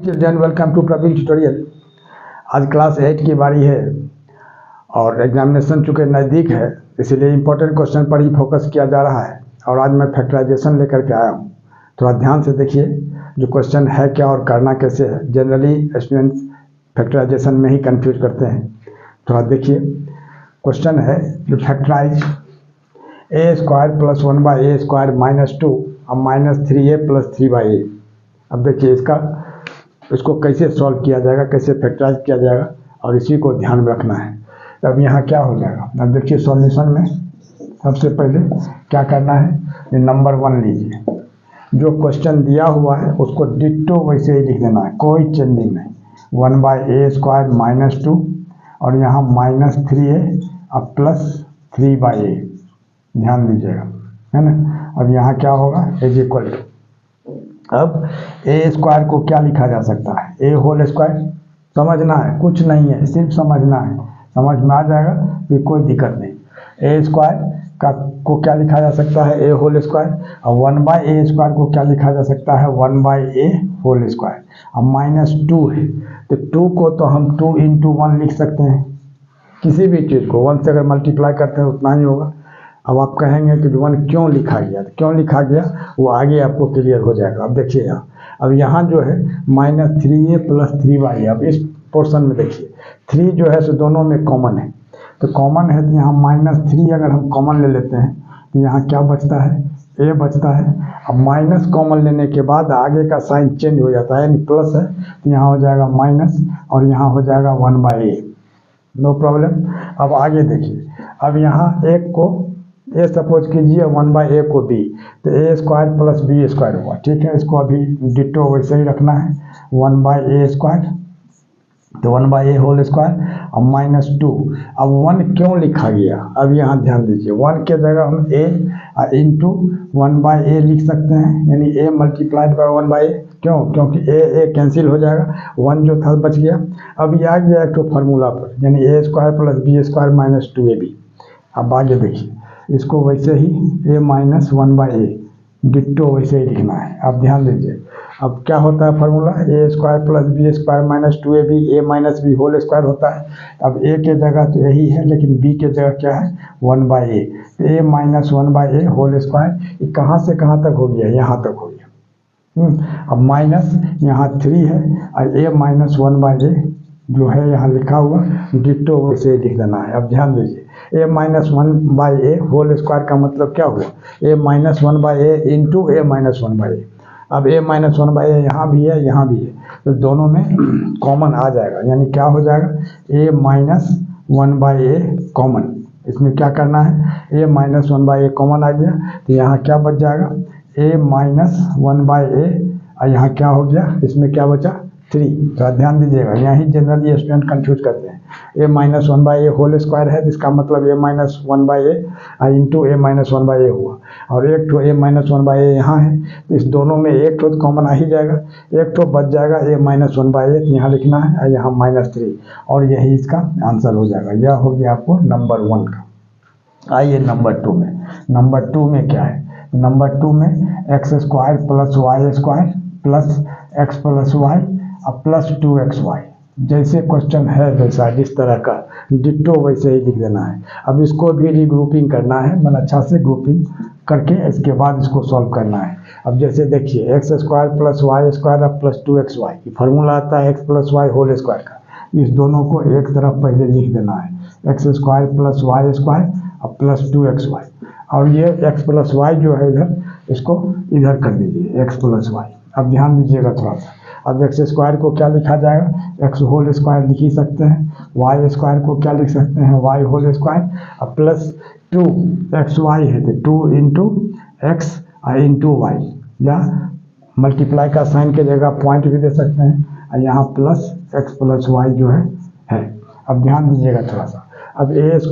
Children, welcome to Praveen tutorial. आज class 8 की बारी है और एग्जामिनेशन चूँकि नज़दीक है इसीलिए इम्पोर्टेंट क्वेश्चन पर ही फोकस किया जा रहा है। और आज मैं फैक्टराइजेशन लेकर के आया हूँ। थोड़ा ध्यान से देखिए जो क्वेश्चन है क्या और करना कैसे है। जनरली स्टूडेंट्स फैक्टराइजेशन में ही कंफ्यूज करते हैं। थोड़ा देखिए क्वेश्चन है जो फैक्टराइज ए स्क्वायर प्लस 1/a² -2 और -3a + 3/a। अब देखिए इसको कैसे सॉल्व किया जाएगा, कैसे फैक्टराइज किया जाएगा और इसी को ध्यान में रखना है। अब यहाँ क्या हो जाएगा, अब देखिए सॉल्यूशन में सबसे पहले क्या करना है, ये नंबर 1 लीजिए। जो क्वेश्चन दिया हुआ है उसको डिट्टो वैसे ही लिख देना है, कोई चेंजिंग नहीं। 1/a² -2 और यहाँ -3a और +3/a, ध्यान दीजिएगा, है ना। अब यहाँ क्या होगा, इज इक्वल टू, अब a² को क्या लिखा जा सकता है, a² समझना है, कुछ नहीं है, सिर्फ समझना है, समझ में आ जाएगा कि कोई दिक्कत नहीं। a² को क्या लिखा जा सकता है, a² और 1/a² को क्या लिखा जा सकता है, 1/a² और -2 है तो 2 को तो हम 2 × 1 लिख सकते हैं। किसी भी चीज़ को 1 से अगर मल्टीप्लाई करते हैं उतना ही होगा। अब आप कहेंगे कि 1 क्यों लिखा गया, तो क्यों लिखा गया वो आगे आपको क्लियर हो जाएगा। अब देखिए अब यहाँ जो है -3a + 3/a। अब इस पोर्शन में देखिए 3 जो है सो दोनों में कॉमन है, तो कॉमन है तो यहाँ -3 अगर हम कॉमन ले लेते हैं तो यहाँ क्या बचता है, a बचता है। अब माइनस कॉमन लेने के बाद आगे का साइन चेंज हो जाता है, यानी प्लस है तो यहाँ हो जाएगा माइनस और यहाँ हो जाएगा 1/a, नो प्रॉब्लम। अब आगे देखिए, अब यहाँ एक को ए सपोज कीजिए 1/a को b, तो a² + b² हुआ, ठीक है। इसको अभी डिट्टो वैसे ही रखना है, 1/a² तो 1/a² और -2। अब 1 क्यों लिखा गया, अब यहाँ ध्यान दीजिए, 1 के जगह हम a × 1/a लिख सकते हैं, यानी a × 1/a। क्यों, क्योंकि a कैंसिल हो जाएगा, 1 जो था बच गया। अब ये आ गया एक तो फार्मूला पर, यानी a² + b² -2ab। अब आगे देखिए इसको वैसे ही a - 1/a डिट्टो वैसे ही लिखना है। अब ध्यान दीजिए अब क्या होता है formula, a² + b² -2ab, a - b² होता है। अब a के जगह तो यही है लेकिन b के जगह क्या है, 1/a, तो a - 1/a² ये कहाँ से कहाँ तक हो गया, यहाँ तक हो गया। अब माइनस यहाँ 3 है और a - 1/a जो है यहाँ लिखा हुआ डिट्टो वैसे ही लिख देना है। अब ध्यान दीजिए a - 1/a² का मतलब क्या हुआ, a - 1/a × a - 1/a। अब a - 1/a यहाँ भी है, यहाँ भी है, तो दोनों में कॉमन आ जाएगा, यानी क्या हो जाएगा, a - 1/a कॉमन। इसमें क्या करना है, a - 1/a कॉमन आ गया तो यहाँ क्या बच जाएगा, a - 1/a और यहाँ क्या हो गया, इसमें क्या बचा, 3। तो ध्यान दीजिएगा, यहाँ ही जनरली स्टूडेंट कंफ्यूज करते हैं। a - 1/a² है तो इसका मतलब a - 1/a × a - 1/a हुआ, और एक तो a - 1/a यहाँ है तो इस दोनों में एक तो कॉमन आ ही जाएगा, एक तो बच जाएगा a - 1/a, यहाँ लिखना है और यहाँ -3, और यही इसका आंसर हो जाएगा। यह हो गया आपको नंबर 1 का। आइए नंबर 2 में, नंबर 2 में क्या है, नंबर 2 में x² + y² + x + y और +2xy। जैसे क्वेश्चन है वैसा, जिस तरह का डिट्टो वैसे ही लिख देना है। अब इसको भी रीग्रुपिंग करना है, मतलब अच्छा से ग्रुपिंग करके इसके बाद इसको सॉल्व करना है। अब जैसे देखिए x² + y² और +2xy, ये फार्मूला आता है x + y² का। इस दोनों को एक तरफ पहले लिख देना है, x² + y² और +2xy, और ये x + y जो है इधर, इसको इधर कर दीजिए x + y। अब ध्यान दीजिएगा थोड़ा सा, अब x² को क्या लिखा जाएगा, x² लिख ही सकते हैं, y² को क्या लिख सकते हैं, y² और +2xy है तो 2 × x × y, या मल्टीप्लाई का साइन के जगह पॉइंट भी दे सकते हैं, और यहाँ +x + y जो है। अब ध्यान दीजिएगा थोड़ा सा, अब a² +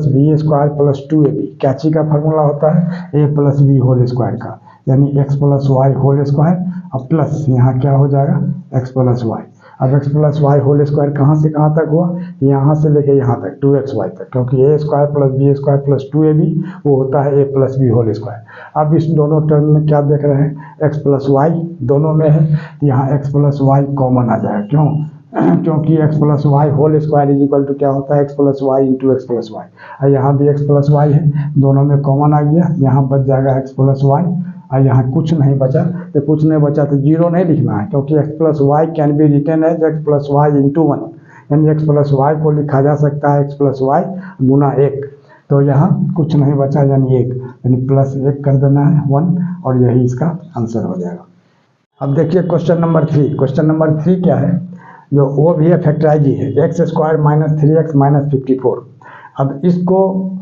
b² + 2ab क्या चीज़ का फार्मूला होता है, a + b² का, यानी x + y² और प्लस यहाँ क्या हो जाएगा x + y। अब x plus y whole square कहाँ से कहाँ तक हुआ, यहाँ से लेके यहाँ तक 2xy तक, क्योंकि A square plus B square plus 2ab वो होता है a plus B whole square. अब इस दोनों टर्म में क्या देख रहे हैं, x प्लस वाई दोनों में है, यहाँ x प्लस वाई कॉमन आ जाएगा। क्यों, क्योंकि x plus y whole square is equal to क्या होता है, x plus y into x plus y, और यहाँ भी x प्लस वाई है, दोनों में कॉमन आ गया, यहाँ बच जाएगा x प्लस वाई, और यहाँ कुछ नहीं बचा, तो कुछ नहीं बचा तो जीरो नहीं लिखना है, क्योंकि x plus y can be written as x plus y into 1, यानी x प्लस वाई को लिखा जा सकता है x प्लस वाई गुना 1, तो यहाँ कुछ नहीं बचा यानी 1, यानी प्लस 1 कर देना है 1, और यही इसका आंसर हो जाएगा। अब देखिए क्वेश्चन नंबर 3। क्वेश्चन नंबर 3 क्या है, जो वो भी है फैक्टराइज ही है, x square minus 3x minus 54। अब इसको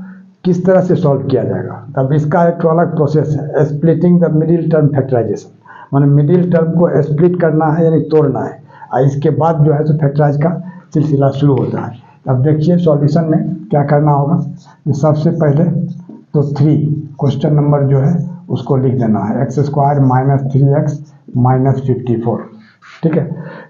किस तरह से सॉल्व किया जाएगा, तब इसका एक अलग प्रोसेस है, splitting the middle term factorisation, माने मिडिल टर्म को स्प्लिट करना है यानी तोड़ना है, और इसके बाद जो है तो फैक्टराइज का सिलसिला शुरू होता है। अब देखिए सॉल्यूशन में क्या करना होगा, सबसे पहले तो 3 क्वेश्चन नंबर जो है उसको लिख देना है, x square minus 3x minus 54, ठीक है।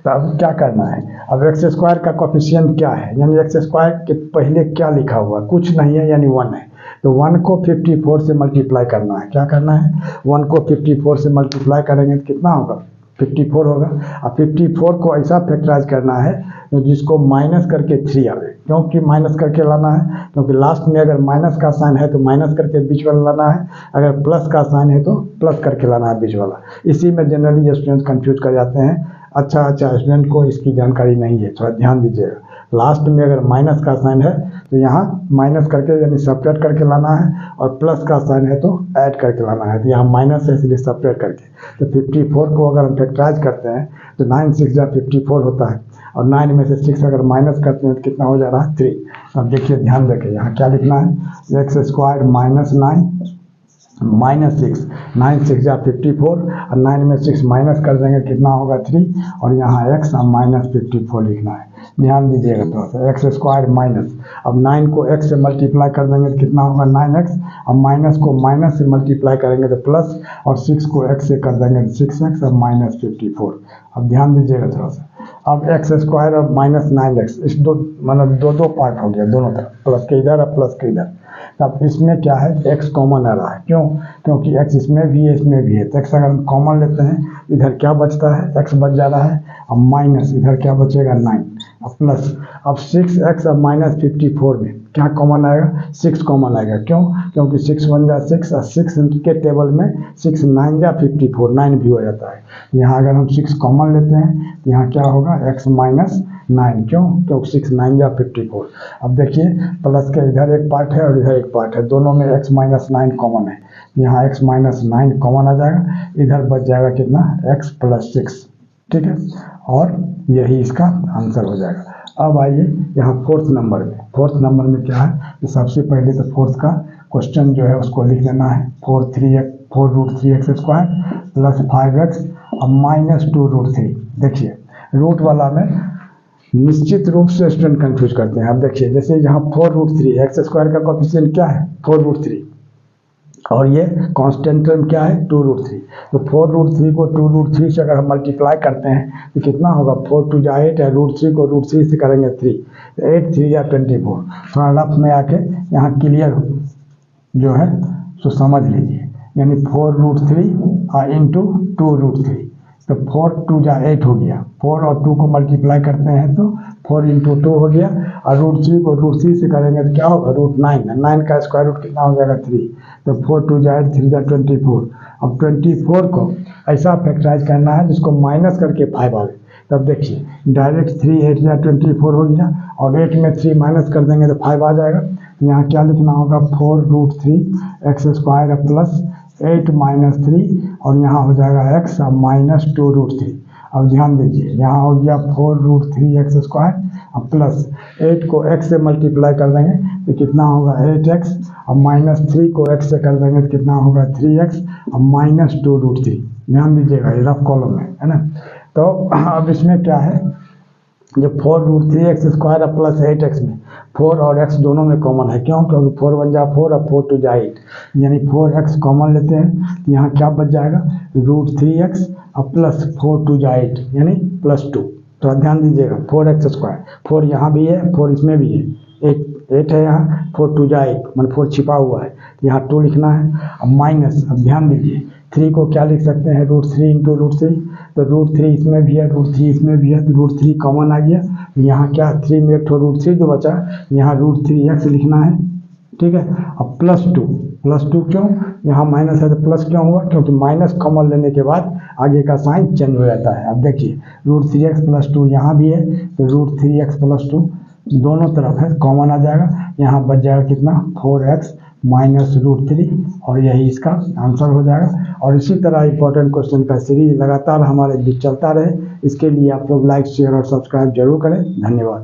तो अब क्या करना है, अब एक्स स्क्वायर का कोफिशिएंट क्या है, यानी एक्स स्क्वायर के पहले क्या लिखा हुआ, कुछ नहीं है यानी 1 है, तो 1 को 54 से मल्टीप्लाई करना है। क्या करना है, 1 को 54 से मल्टीप्लाई करेंगे तो कितना होगा, 54 होगा। अब 54 को ऐसा फैक्टराइज करना है तो जिसको माइनस करके 3 आवे, क्योंकि माइनस करके लाना है, क्योंकि लास्ट में अगर माइनस का साइन है तो माइनस करके बीच वाला लाना है, अगर प्लस का साइन है तो प्लस करके लाना है बीच वाला। इसी में जनरली स्टूडेंट कंफ्यूज कर जाते हैं। अच्छा स्टूडेंट को इसकी जानकारी नहीं है, थोड़ा ध्यान दीजिएगा। लास्ट में अगर माइनस का साइन है तो यहाँ माइनस करके यानी सेपरेट करके लाना है, और प्लस का साइन है तो ऐड करके लाना है, तो यहाँ माइनस है इसलिए सेपरेट करके। तो 54 को अगर हम फैक्टराइज करते हैं तो 9 6 जा 54 होता है, और 9 में से 6 अगर माइनस करते हैं तो कितना हो जा रहा है 3। अब देखिए ध्यान देके यहाँ क्या लिखना है, एक्स स्क्वायर माइनस 9 माइनस 6, 9 6 जा 54, और 9 में 6 माइनस कर देंगे कितना होगा 3, और यहाँ x और माइनस 54 लिखना है। ध्यान दीजिएगा थोड़ा सा, एक्स स्क्वायर माइनस, अब 9 को x से मल्टीप्लाई कर देंगे तो कितना होगा 9x, और माइनस को माइनस से मल्टीप्लाई करेंगे तो प्लस, और 6 को x से कर देंगे तो 6x और माइनस 54। अब ध्यान दीजिएगा थोड़ा सा, अब एक्स स्क्वायर और माइनस 9x, इस दो मतलब दो पार्ट हो गया दोनों तरफ, प्लस के इधर और प्लस के इधर। अब इसमें क्या है, x कॉमन आ रहा है, क्यों, क्योंकि x इसमें भी है इसमें भी है, तो x अगर हम कॉमन लेते हैं इधर क्या बचता है, x बच जा रहा है, अब माइनस इधर क्या बचेगा 9, अब प्लस, अब 6x और माइनस 54 में क्या कॉमन आएगा, 6 कॉमन आएगा। क्यों, क्योंकि 6 1 जा 6, और 6 के टेबल में 6 9 जा 54, 9 भी हो जाता है। यहाँ अगर हम 6 कॉमन लेते हैं तो यहाँ क्या होगा, x माइनस 9, क्यों, क्योंकि 6 9 जा 54। अब देखिए प्लस के इधर एक पार्ट है और इधर एक पार्ट है, दोनों में x माइनस 9 कॉमन है, यहाँ x माइनस 9 कॉमन आ जाएगा, इधर बच जाएगा कितना, x प्लस 6, ठीक है, और यही इसका आंसर हो जाएगा। अब आइए यहाँ फोर्थ नंबर में, फोर्थ नंबर में क्या है, तो सबसे पहले तो फोर्थ का क्वेश्चन जो है उसको लिख देना है, 4 root 3x square plus 5x और माइनस 2 रूट 3। देखिए रूट वाला में निश्चित रूप से स्टूडेंट कंफ्यूज करते हैं। अब देखिए जैसे यहाँ 4 रूट 3, एक्स स्क्वायर का कोफिशिएंट क्या है 4 रूट 3, और ये कांस्टेंट टर्म क्या है 2 रूट 3, तो 4 रूट 3 को 2 रूट 3 से अगर हम मल्टीप्लाई करते हैं तो कितना होगा, 4 2 जा 8 है, रूट 3 को रूट 3 से करेंगे 3, तो 8 3 या 24। थोड़ा रफ में आके यहाँ क्लियर जो है तो समझ लीजिए, यानी 4 रूट 3 इंटू 2 रूट 3, तो 4 2 जा 8 हो गया, 4 और 2 को मल्टीप्लाई करते हैं तो 4 इंटू 2 हो गया, और रूट 3 को रूट 3 से करेंगे तो क्या होगा रूट 9, 9 का स्क्वायर रूट कितना हो जाएगा 3, तो 4 2 जा 8 3 जा 24। अब 24 को ऐसा फैक्टराइज करना है जिसको माइनस करके 5 आवे, तब देखिए डायरेक्ट 3 8 या 24 हो गया, और 8 में 3 माइनस कर देंगे तो 5 आ जाएगा। यहाँ क्या लिखना होगा, 4 root 3 x square plus 8 minus 3, और यहाँ हो जाएगा x और माइनस 2 रूट 3। अब ध्यान दीजिए यहाँ हो गया 4 रूट 3 एक्स स्क्वायर और प्लस 8 को x से मल्टीप्लाई कर देंगे तो कितना होगा 8x, और माइनस 3 को x से कर देंगे तो कितना होगा 3x और माइनस 2 रूट 3। ध्यान दीजिएगा ये रफ कॉलम है ना। तो अब इसमें क्या है, जो 4 root 3 x square plus 8x में 4 और x दोनों में कॉमन है, क्यों, क्योंकि 4 1 जा 4 और 4 2 जा 8, यानी 4x कॉमन लेते हैं तो यहाँ क्या बच जाएगा रूट 3x और प्लस 4 2 जा 8 यानी प्लस 2, थोड़ा ध्यान दीजिएगा, 4x², 4 यहाँ भी है, 4 इसमें भी है, 8 है यहाँ, 4 2 जा 8, मतलब 4 छिपा हुआ है, यहाँ 2 लिखना है। अब माइनस, अब ध्यान दीजिए 3 को क्या लिख सकते हैं, √3 इंटू √3, तो √3 इसमें भी है, √3 इसमें भी है, तो √3 कॉमन आ गया। यहाँ क्या 3 में एक √3 जो बचा, यहाँ √3x लिखना है, ठीक है। अब +2 क्यों, यहाँ माइनस है तो प्लस क्यों हुआ, क्योंकि माइनस कॉमन लेने के बाद आगे का साइन चेंज हो जाता है। अब देखिए √3x + 2 यहाँ भी है, तो √3x + 2 दोनों तरफ है, कॉमन आ जाएगा, यहाँ बच जाएगा कितना, 4x - √3, और यही इसका आंसर हो जाएगा। और इसी तरह इंपॉर्टेंट क्वेश्चन का सीरीज लगातार हमारे बीच चलता रहे, इसके लिए आप लोग लाइक, शेयर और सब्सक्राइब जरूर करें। धन्यवाद।